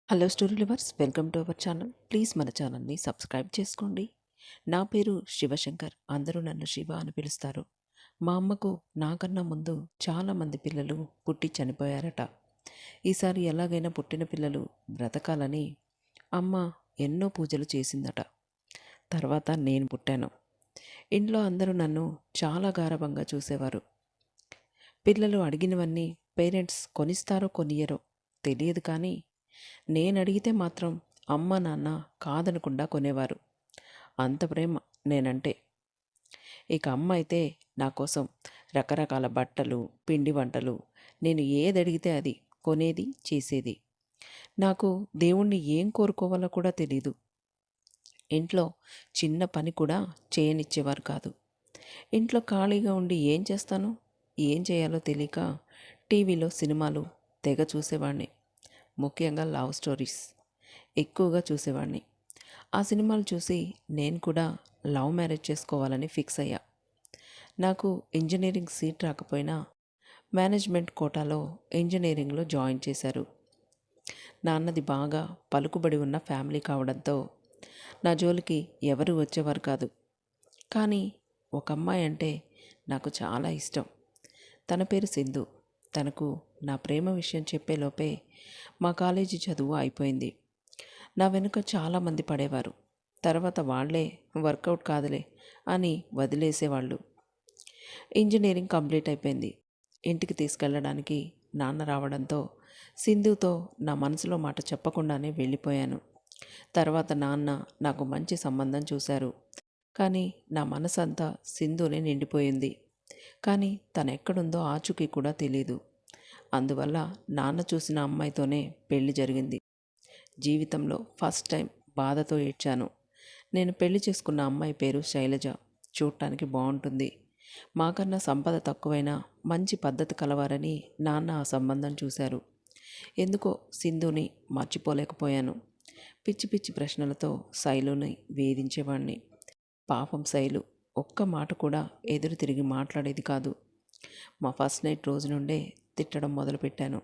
Hello story lovers, welcome to our channel. Please మన ఛానల్ని subscribe చేసుకోండి. నా పేరు శివశంకర్, అందరూ నన్ను శివ అని పిలుస్తారు. మా అమ్మకు నాకన్నా ముందు చాలామంది పిల్లలు పుట్టి చనిపోయారట. ఈసారి ఎలాగైనా పుట్టిన పిల్లలు బ్రతకాలని అమ్మ ఎన్నో పూజలు చేసిందట. తర్వాత నేను పుట్టాను. ఇంట్లో అందరూ నన్ను చాలా గారాబంగా చూసేవారు. పిల్లలు అడిగినవన్నీ పేరెంట్స్ కొనిస్తారో కొనియరో తెలియదు, కానీ నేను అడిగితే మాత్రం అమ్మ నాన్న కాదనకుండా కొనేవారు. అంత ప్రేమ నేనంటే. ఇక అమ్మ అయితే నా కోసం రకరకాల బట్టలు, పిండి వంటలు, నేను ఏది అడిగితే అది కొనేది, చేసేది. నాకు దేవుణ్ణి ఏం కోరుకోవాలో కూడా తెలీదు. ఇంట్లో చిన్న పని కూడా చేయనిచ్చేవారు కాదు. ఇంట్లో ఖాళీగా ఉండి ఏం చేస్తాను, ఏం చేయాలో తెలియక టీవీలో సినిమాలు తెగ చూసేవాడిని. ముఖ్యంగా లవ్ స్టోరీస్ ఎక్కువగా చూసేవాడిని. ఆ సినిమాలు చూసి నేను కూడా లవ్ మ్యారేజ్ చేసుకోవాలని ఫిక్స్ అయ్యా. నాకు ఇంజనీరింగ్ సీట్ రాకపోయినా మేనేజ్మెంట్ కోటాలో ఇంజనీరింగ్లో జాయిన్ చేశారు. నాన్నది బాగా పలుకుబడి ఉన్న ఫ్యామిలీ కావడంతో నా జోలికి ఎవరు వచ్చేవారు కాదు. కానీ ఒక అమ్మాయి అంటే నాకు చాలా ఇష్టం. తన పేరు సింధు. తనకు నా ప్రేమ విషయం చెప్పేలోపే మా కాలేజీ చదువు అయిపోయింది. నా వెనుక చాలామంది పడేవారు. తర్వాత వాళ్లే వర్కౌట్ కాదులే అని వదిలేసేవాళ్ళు. ఇంజనీరింగ్ కంప్లీట్ అయిపోయింది. ఇంటికి తీసుకెళ్ళడానికి నాన్న రావడంతో సింధుతో నా మనసులో మాట చెప్పకుండానే వెళ్ళిపోయాను. తర్వాత నాన్న నాకు మంచి సంబంధం చూశారు. కానీ నా మనసంతా సింధునే నిండిపోయింది. కానీ తను ఎక్కడుందో ఆచూకీ కూడా తెలీదు. అందువల్ల నాన్న చూసిన అమ్మాయితోనే పెళ్లి జరిగింది. జీవితంలో ఫస్ట్ టైం బాధతో ఏడ్చాను. నేను పెళ్లి చేసుకున్న అమ్మాయి పేరు శైలజ. చూడటానికి బాగుంటుంది. మాకన్నా సంపద తక్కువైనా మంచి పద్ధతి కలవారని నాన్న ఆ సంబంధం చూశారు. ఎందుకో సింధుని మర్చిపోలేకపోయాను. పిచ్చి పిచ్చి ప్రశ్నలతో శైలుని వేధించేవాణ్ణి. పాపం శైలు ఒక్క మాట కూడా ఎదురు తిరిగి మాట్లాడేది కాదు. మా ఫస్ట్ నైట్ రోజు నుండే తిట్టడం మొదలుపెట్టాను.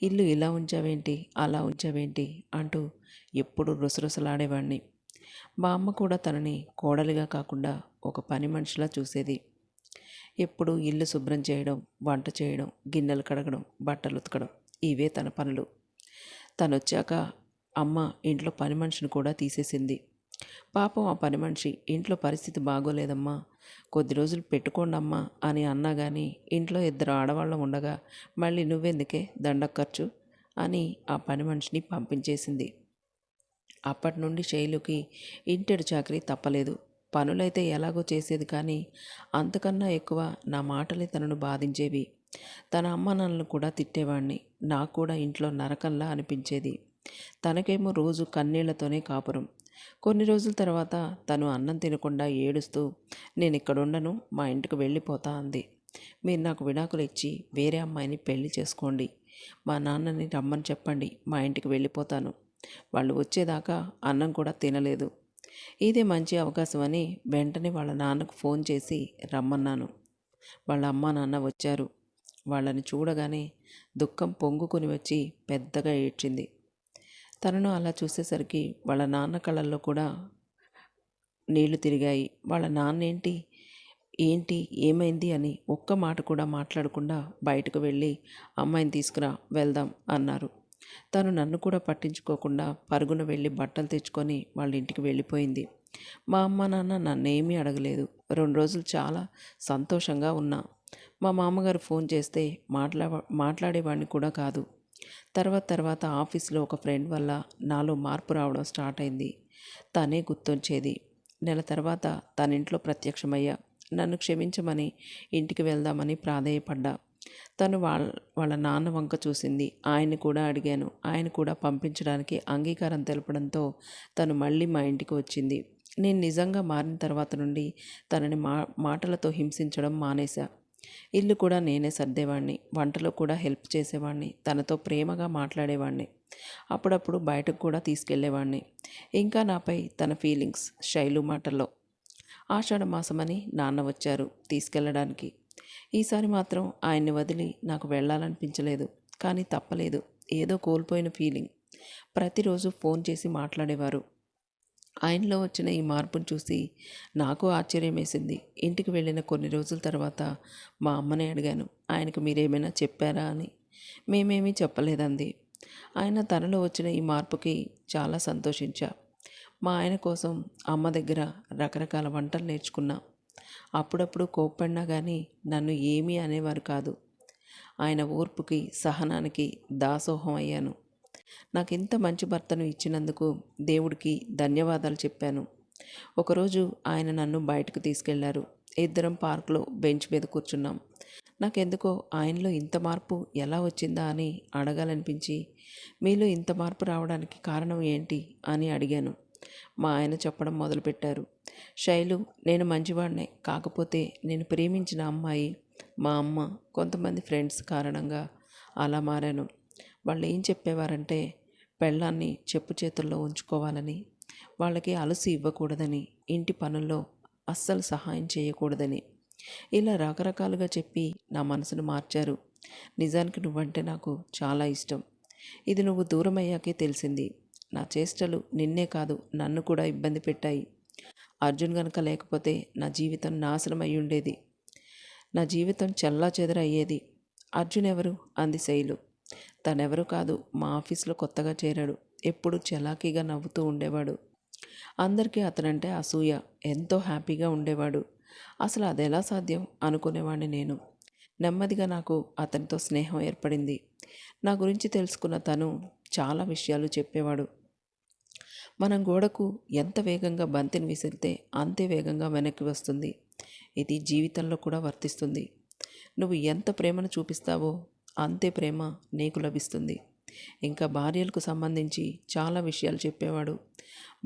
ఇల్లు ఇలా ఉంచావేంటి, అలా ఉంచావేంటి అంటూ ఎప్పుడు రుసరుసలాడేవాడిని. మా అమ్మ కూడా తనని కోడలిగా కాకుండా ఒక పని మనిషిలా చూసేది. ఎప్పుడు ఇల్లు శుభ్రం చేయడం, వంట చేయడం, గిన్నెలు కడగడం, బట్టలు ఉతకడం, ఇవే తన పనులు. తనొచ్చాక అమ్మ ఇంట్లో పని మనిషిని కూడా తీసేసింది. పాపం ఆ పని మనిషి ఇంట్లో పరిస్థితి బాగోలేదమ్మా, కొద్ది రోజులు పెట్టుకోండమ్మా అని అన్నా కానీ ఇంట్లో ఇద్దరు ఆడవాళ్ళం ఉండగా మళ్ళీ నువ్వెందుకే దండక ఖర్చు అని ఆ పని మనిషిని పంపించేసింది. అప్పటి నుండి శైలుకి ఇంటెడు చాకరీ తప్పలేదు. పనులైతే ఎలాగో చేసేది, కానీ అంతకన్నా ఎక్కువ నా మాటలే తనను బాధించేవి. తన అమ్మ నాన్నలను కూడా తిట్టేవాడిని. నాకు కూడా ఇంట్లో నరకంలా అనిపించేది. తనకేమో రోజు కన్నీళ్లతోనే కాపురం. కొన్ని రోజుల తర్వాత తను అన్నం తినకుండా ఏడుస్తూ నేను ఇక్కడ ఉండను, మా ఇంటికి వెళ్ళిపోతా అంది. మీరు నాకు విడాకులు ఇచ్చి వేరే అమ్మాయిని పెళ్లి చేసుకోండి, మా నాన్నని రమ్మని చెప్పండి, మా ఇంటికి వెళ్ళిపోతాను. వాళ్ళు వచ్చేదాకా అన్నం కూడా తినలేదు. ఇదే మంచి అవకాశం అని వెంటనే వాళ్ళ నాన్నకు ఫోన్ చేసి రమ్మన్నాను. వాళ్ళ అమ్మ నాన్న వచ్చారు. వాళ్ళని చూడగానే దుఃఖం పొంగుకొని వచ్చి పెద్దగా ఏడ్చింది. తనను అలా చూసేసరికి వాళ్ళ నాన్న కళ్ళల్లో కూడా నీళ్లు తిరిగాయి. వాళ్ళ నాన్నేంటి, ఏంటి, ఏమైంది అని ఒక్క మాట కూడా మాట్లాడకుండా బయటకు వెళ్ళి అమ్మాయిని తీసుకురా వెళ్దాం అన్నారు. తను నన్ను కూడా పట్టించుకోకుండా పరుగున వెళ్ళి బట్టలు తెచ్చుకొని వాళ్ళ ఇంటికి వెళ్ళిపోయింది. మా అమ్మ నాన్న నన్నేమీ అడగలేదు. 2 రోజులు చాలా సంతోషంగా ఉన్నా. మా మామగారు ఫోన్ చేస్తే మాట్లాడేవాడిని కూడా కాదు. తర్వాత ఆఫీస్లో ఒక ఫ్రెండ్ వల్ల నాలో మార్పు రావడం స్టార్ట్ అయింది. తనే గుర్తొచ్చేది. నెల తర్వాత తన ఇంట్లో ప్రత్యక్షమయ్యా. నన్ను క్షమించమని ఇంటికి వెళ్దామని ప్రాధేయపడ్డా. తను వాళ్ళ నాన్న వంక చూసింది. ఆయన్ని కూడా అడిగాను. ఆయన కూడా పంపించడానికి అంగీకారం తెలపడంతో తను మళ్ళీ మా ఇంటికి వచ్చింది. నేను నిజంగా మారిన తర్వాత నుండి తనని మాటలతో హింసించడం మానేశా. ఇల్లు కూడా నేనే సర్దేవాడిని. వంటలో కూడా హెల్ప్ చేసేవాడిని. తనతో ప్రేమగా మాట్లాడేవాడిని. అప్పుడప్పుడు బయటకు కూడా తీసుకెళ్లేవాడిని. ఇంకా నాపై తన ఫీలింగ్స్ శైలు మాటల్లో. ఆషాఢ మాసమని నాన్న వచ్చారు తీసుకెళ్ళడానికి. ఈసారి మాత్రం ఆయన్ని వదిలి నాకు వెళ్ళాలనిపించలేదు. కానీ తప్పలేదు. ఏదో కోల్పోయిన ఫీలింగ్. ప్రతిరోజు ఫోన్ చేసి మాట్లాడేవారు. ఆయనలో వచ్చిన ఈ మార్పును చూసి నాకు ఆశ్చర్యం వేసింది. ఇంటికి వెళ్ళిన కొన్ని రోజుల తర్వాత మా అమ్మని అడిగాను, ఆయనకు మీరేమైనా చెప్పారా అని. మేమేమీ చెప్పలేదంది. ఆయన తనలో వచ్చిన ఈ మార్పుకి చాలా సంతోషించా. మా ఆయన కోసం అమ్మ దగ్గర రకరకాల వంటలు నేర్చుకున్నా. అప్పుడప్పుడు కోప్పడినా కానీ నన్ను ఏమీ అనేవారు కాదు. ఆయన ఓర్పుకి సహనానికి దాసోహం అయ్యాను. నాకింత మంచి భర్తను ఇచ్చినందుకు దేవుడికి ధన్యవాదాలు చెప్పాను. ఒకరోజు ఆయన నన్ను బయటకు తీసుకెళ్లారు. ఇద్దరం పార్కులో బెంచ్ మీద కూర్చున్నాం. నాకెందుకో ఆయనలో ఇంత మార్పు ఎలా వచ్చిందా అని అడగాలనిపించి, మీలో ఇంత మార్పు రావడానికి కారణం ఏంటి అని అడిగాను. మా ఆయన చెప్పడం మొదలుపెట్టారు. శైలు, నేను మంచివాడినే, కాకపోతే నేను ప్రేమించిన అమ్మాయి, మా అమ్మ, కొంతమంది ఫ్రెండ్స్ కారణంగా అలా మారాను. వాళ్ళు ఏం చెప్పేవారంటే పెళ్ళాన్ని చెప్పు చేతుల్లో ఉంచుకోవాలని, వాళ్ళకి అలసి ఇవ్వకూడదని, ఇంటి పనుల్లో అస్సలు సహాయం చేయకూడదని, ఇలా రకరకాలుగా చెప్పి నా మనసును మార్చారు. నిజానికి నువ్వంటే నాకు చాలా ఇష్టం. ఇది నువ్వు దూరం అయ్యాకే తెలిసింది. నా చేష్టలు నిన్నే కాదు నన్ను కూడా ఇబ్బంది పెట్టాయి. అర్జున్ గనక లేకపోతే నా జీవితం నాశనం అయి ఉండేది. నా జీవితం చెల్లాచెదరు అయ్యేది. అర్జున్ ఎవరు అంది శైలు. తనెవరు కాదు, మా ఆఫీస్లో కొత్తగా చేరాడు. ఎప్పుడు చలాకీగా నవ్వుతూ ఉండేవాడు. అందరికీ అతనంటే అసూయ. ఎంతో హ్యాపీగా ఉండేవాడు. అసలు అదెలా సాధ్యం అనుకునేవాడిని నేను. నెమ్మదిగా నాకు అతనితో స్నేహం ఏర్పడింది. నా గురించి తెలుసుకున్న తను చాలా విషయాలు చెప్పేవాడు. మనం గోడకు ఎంత వేగంగా బంతిని విసిరితే అంతే వేగంగా వెనక్కి వస్తుంది. ఇది జీవితంలో కూడా వర్తిస్తుంది. నువ్వు ఎంత ప్రేమను చూపిస్తావో అంతే ప్రేమ నీకు లభిస్తుంది. ఇంకా భార్యలకు సంబంధించి చాలా విషయాలు చెప్పేవాడు.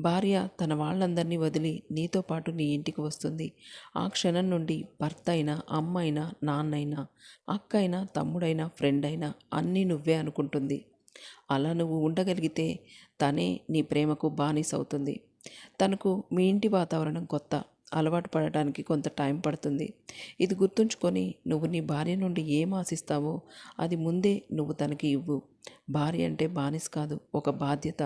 భార్య తన వాళ్ళందరినీ వదిలి నీతో పాటు నీ ఇంటికి వస్తుంది. ఆ క్షణం నుండి భర్త అయినా, అమ్మ అయినా, నాన్న అయినా, అక్క అయినా, తమ్ముడైనా, ఫ్రెండ్ అయినా అన్నీ నువ్వే అనుకుంటుంది. అలా నువ్వు ఉండగలిగితే తనే నీ ప్రేమకు బానిసవుతుంది. తనకు మీ ఇంటి వాతావరణం కొత్త, అలవాటు పడటానికి కొంత టైం పడుతుంది. ఇది గుర్తుంచుకొని నువ్వు నీ భార్య నుండి ఏం ఆశిస్తావో అది ముందే నువ్వు తనకి ఇవ్వు. భార్య అంటే బానిస కాదు, ఒక బాధ్యత.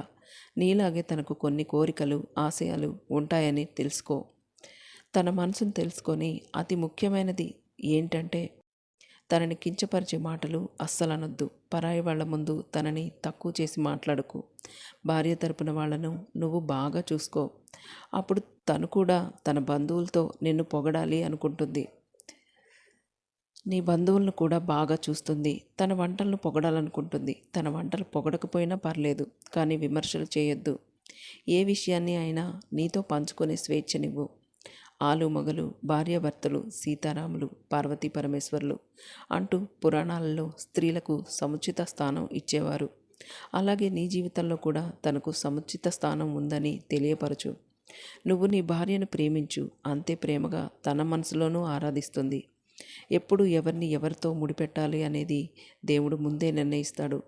నీలాగే తనకు కొన్ని కోరికలు, ఆశయాలు ఉంటాయని తెలుసుకో. తన మనసును తెలుసుకొని అతి ముఖ్యమైనది ఏంటంటే తనని కించపరిచే మాటలు అస్సలు అనొద్దు. పరాయి వాళ్ళ ముందు తనని తక్కువ చేసి మాట్లాడకు. భార్య తరపున వాళ్ళను నువ్వు బాగా చూసుకో. అప్పుడు తను కూడా తన బంధువులతో నిన్ను పొగడాలి అనుకుంటుంది. నీ బంధువులను కూడా బాగా చూస్తుంది. తన వంటలను పొగడాలనుకుంటుంది. తన వంటలు పొగడకపోయినా పర్లేదు, కానీ విమర్శలు చేయొద్దు. ఏ విషయాన్ని అయినా నీతో పంచుకునే స్వేచ్ఛనివ్వు. ఆలు మొగలు, భార్యాభర్తలు, సీతారాములు, పార్వతీ పరమేశ్వర్లు అంటూ పురాణాలలో స్త్రీలకు సముచిత స్థానం ఇచ్చేవారు. అలాగే నీ జీవితంలో కూడా తనకు సముచిత స్థానం ఉందని తెలియపరచు. నువ్వు నీ భార్యను ప్రేమించు, అంతే ప్రేమగా తన మనసులోనూ ఆరాధిస్తుంది. ఎప్పుడు ఎవరిని ఎవరితో ముడిపెట్టాలి అనేది దేవుడు ముందే నిర్ణయిస్తాడు.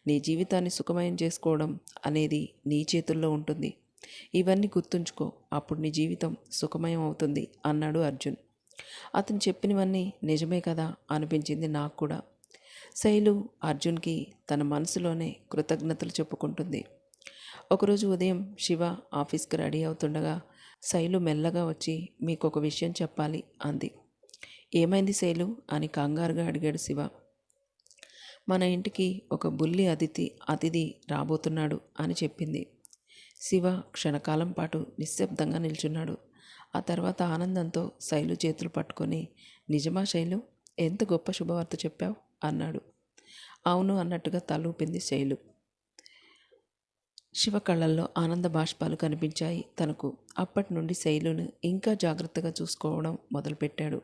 నీ జీవితాన్ని సుఖమయం చేసుకోవడం అనేది నీ చేతుల్లో ఉంటుంది. ఇవన్నీ గుర్తుంచుకో, అప్పుడు నీ జీవితం సుఖమయం అవుతుంది అన్నాడు అర్జున్. అతను చెప్పినవన్నీ నిజమే కదా అనిపించింది నాకు కూడా. శైలు అర్జున్కి తన మనసులోనే కృతజ్ఞతలు చెప్పుకుంటుంది. ఒకరోజు ఉదయం శివ ఆఫీస్కి రెడీ అవుతుండగా శైలు మెల్లగా వచ్చి మీకు ఒక విషయం చెప్పాలి అంది. ఏమైంది శైలు అని కంగారుగా అడిగాడు శివ. మన ఇంటికి ఒక బుల్లి అతిథి రాబోతున్నాడు అని చెప్పింది. శివ క్షణకాలం పాటు నిశ్శబ్దంగా నిల్చున్నాడు. ఆ తర్వాత ఆనందంతో శైలు చేతులు పట్టుకొని, నిజమా శైలు, ఎంత గొప్ప శుభవార్త చెప్పావు అన్నాడు. అవును అన్నట్టుగా తలూపింది శైలు. శివ కళ్ళల్లో ఆనంద బాష్పాలు కనిపించాయి తనకు. అప్పటి నుండి శైలును ఇంకా జాగ్రత్తగా చూసుకోవడం మొదలుపెట్టాడు.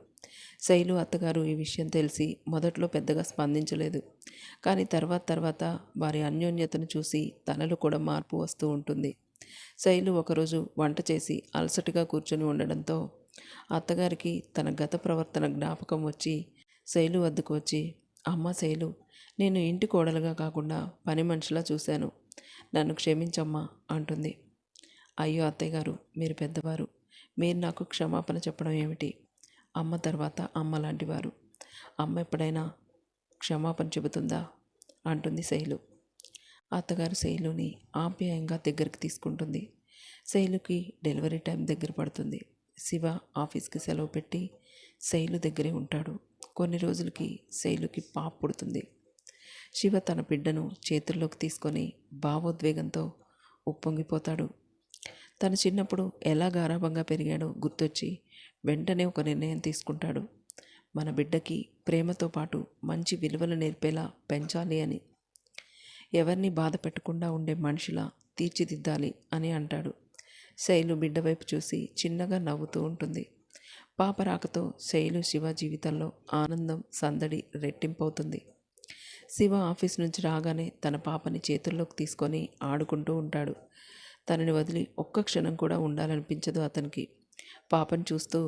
శైలు అత్తగారు ఈ విషయం తెలిసి మొదట్లో పెద్దగా స్పందించలేదు. కానీ తర్వాత వారి అన్యోన్యతను చూసి తనలో కూడా మార్పు వస్తూ ఉంటుంది. శైలు ఒకరోజు వంట చేసి అలసటగా కూర్చొని ఉండడంతో అత్తగారికి తన గత ప్రవర్తన జ్ఞాపకం వచ్చి శైలు వద్దకు వచ్చి, అమ్మ శైలు, నేను ఇంటి కోడలుగా కాకుండా పని మనిషిలా చూశాను, నన్ను క్షమించమ్మా అంటుంది. అయ్యో అత్తయ్య గారు, మీరు పెద్దవారు, మీరు నాకు క్షమాపణ చెప్పడం ఏమిటి? అమ్మ తర్వాత అమ్మ లాంటివారు, అమ్మ ఎప్పుడైనా క్షమాపణ చెబుతుందా అంటుంది శైలు. అత్తగారు శైలుని ఆప్యాయంగా దగ్గరికి తీసుకుంటుంది. శైలుకి డెలివరీ టైం దగ్గర పడుతుంది. శివ ఆఫీస్కి సెలవు పెట్టి శైలు దగ్గరే ఉంటాడు. కొన్ని రోజులకి శైలుకి పాప పుడుతుంది. శివ తన బిడ్డను చేతుల్లోకి తీసుకొని భావోద్వేగంతో ఉప్పొంగిపోతాడు. తను చిన్నప్పుడు ఎలా గారాబంగా పెరిగాడో గుర్తొచ్చి వెంటనే ఒక నిర్ణయం తీసుకుంటాడు. మన బిడ్డకి ప్రేమతో పాటు మంచి విలువలు నేర్పేలా పెంచాలి అని, ఎవరిని బాధ పెట్టకుండా ఉండే మనిషిలా తీర్చిదిద్దాలి అని అంటాడు. శైలు బిడ్డ వైపు చూసి చిన్నగా నవ్వుతూ ఉంటుంది. పాప రాకతో శైలు శివ జీవితంలో ఆనందం సందడి రెట్టింపవుతుంది. శివ ఆఫీస్ నుంచి రాగానే తన పాపని చేతుల్లోకి తీసుకొని ఆడుకుంటూ ఉంటాడు. తనని వదిలి ఒక్క క్షణం కూడా ఉండాలనిపించదు అతనికి. పాపను చూస్తూ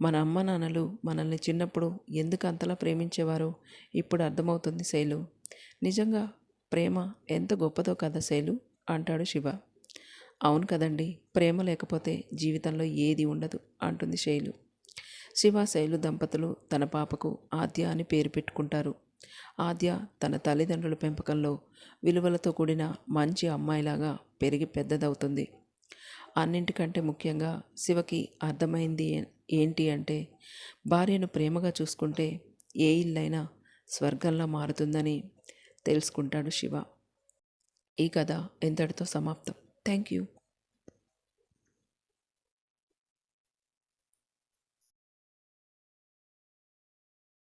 మన అమ్మ నాన్నలు మనల్ని చిన్నప్పుడు ఎందుకు అంతలా ప్రేమించేవారో ఇప్పుడు అర్థమవుతుంది శైలు. నిజంగా ప్రేమ ఎంత గొప్పదో కదా శైలు అంటాడు శివ. అవును కదండి, ప్రేమ లేకపోతే జీవితంలో ఏది ఉండదు అంటుంది శైలు. శివ శైలు దంపతులు తన పాపకు ఆద్య అని పేరు పెట్టుకుంటారు. ఆద్య తన తల్లిదండ్రుల పెంపకంలో విలువలతో కూడిన మంచి అమ్మాయిలాగా పెరిగి పెద్దదవుతుంది. అన్నింటికంటే ముఖ్యంగా శివకి అర్థమైంది ఏంటి అంటే, భార్యను ప్రేమగా చూసుకుంటే ఏ ఇల్లైనా స్వర్గంలా మారుతుందని తెలుసుకుంటాడు శివ. ఈ కథ ఇంతటితో సమాప్తం. Thank you.